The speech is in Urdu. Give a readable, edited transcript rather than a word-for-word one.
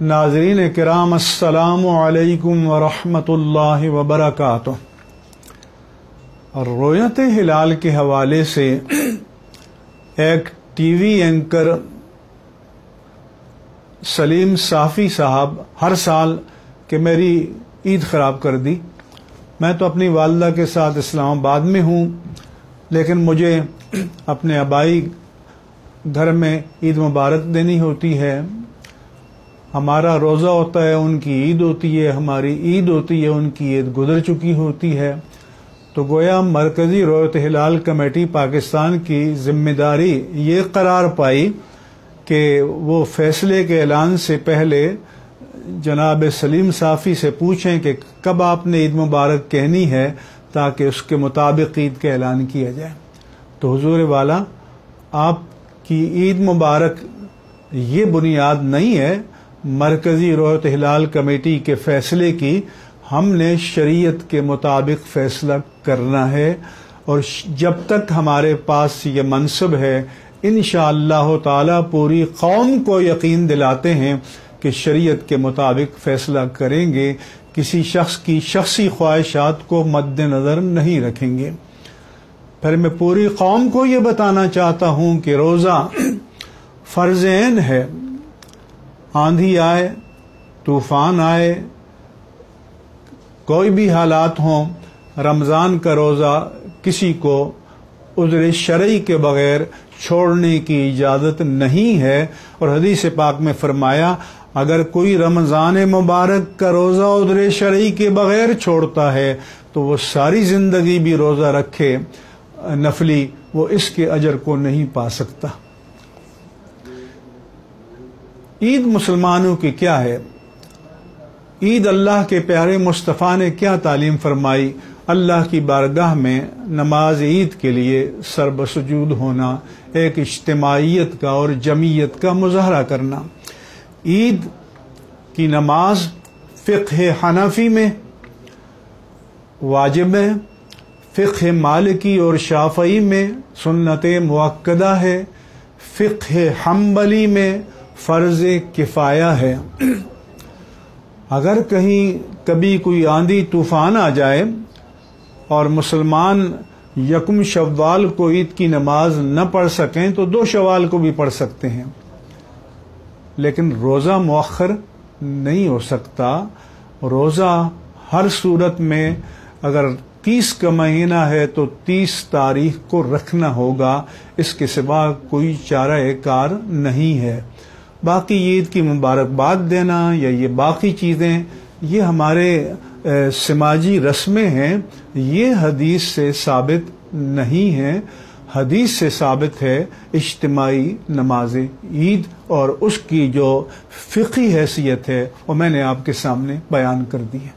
ناظرین کرام السلام علیکم ورحمۃ وبرکاتہ۔ رؤیت ہلال کے حوالے سے ایک ٹی وی اینکر سلیم صافی صاحب ہر سال کہ میری عید خراب کر دی۔ میں تو اپنی والدہ کے ساتھ اسلام آباد میں ہوں، لیکن مجھے اپنے آبائی گھر میں عید مبارک دینی ہوتی ہے۔ ہمارا روزہ ہوتا ہے، ان کی عید ہوتی ہے، ہماری عید ہوتی ہے، ان کی عید گزر چکی ہوتی ہے۔ تو گویا مرکزی رؤیت ہلال کمیٹی پاکستان کی ذمہ داری یہ قرار پائی کہ وہ فیصلے کے اعلان سے پہلے جناب سلیم صافی سے پوچھیں کہ کب آپ نے عید مبارک کہنی ہے، تاکہ اس کے مطابق عید کا اعلان کیا جائے۔ تو حضور والا، آپ کی عید مبارک یہ بنیاد نہیں ہے مرکزی رؤیت ہلال کمیٹی کے فیصلے کی، ہم نے شریعت کے مطابق فیصلہ کرنا ہے، اور جب تک ہمارے پاس یہ منصب ہے انشاءاللہ تعالی پوری قوم کو یقین دلاتے ہیں کہ شریعت کے مطابق فیصلہ کریں گے، کسی شخص کی شخصی خواہشات کو مد نظر نہیں رکھیں گے۔ پھر میں پوری قوم کو یہ بتانا چاہتا ہوں کہ روزہ فرض عین ہے۔ آندھی آئے، طوفان آئے، کوئی بھی حالات ہوں، رمضان کا روزہ کسی کو عذر شرعی کے بغیر چھوڑنے کی اجازت نہیں ہے، اور حدیث پاک میں فرمایا اگر کوئی رمضان مبارک کا روزہ عذر شرعی کے بغیر چھوڑتا ہے تو وہ ساری زندگی بھی روزہ رکھے نفلی، وہ اس کے اجر کو نہیں پا سکتا۔ عید مسلمانوں کی کیا ہے؟ عید اللہ کے پیارے مصطفیٰ نے کیا تعلیم فرمائی؟ اللہ کی بارگاہ میں نماز عید کے لیے سر بسجود ہونا، ایک اجتماعیت کا اور جمعیت کا مظاہرہ کرنا۔ عید کی نماز فقہ حنفی میں واجب ہے، فقہ مالکی اور شافعی میں سنت مؤکدہ ہے، فقہ حنبلی میں فرض کفایہ ہے۔ اگر کہیں کبھی کوئی آندھی طوفان آ جائے اور مسلمان یکم شوال کو عید کی نماز نہ پڑھ سکیں تو 2 شوال کو بھی پڑھ سکتے ہیں، لیکن روزہ مؤخر نہیں ہو سکتا۔ روزہ ہر صورت میں اگر 30 کا مہینہ ہے تو 30 تاریخ کو رکھنا ہوگا، اس کے سوا کوئی چارہ کار نہیں ہے۔ باقی عید کی مبارکباد دینا یا یہ باقی چیزیں یہ ہمارے سماجی رسمیں ہیں، یہ حدیث سے ثابت نہیں ہیں۔ حدیث سے ثابت ہے اجتماعی نماز عید، اور اس کی جو فقہی حیثیت ہے وہ میں نے آپ کے سامنے بیان کر دی ہے۔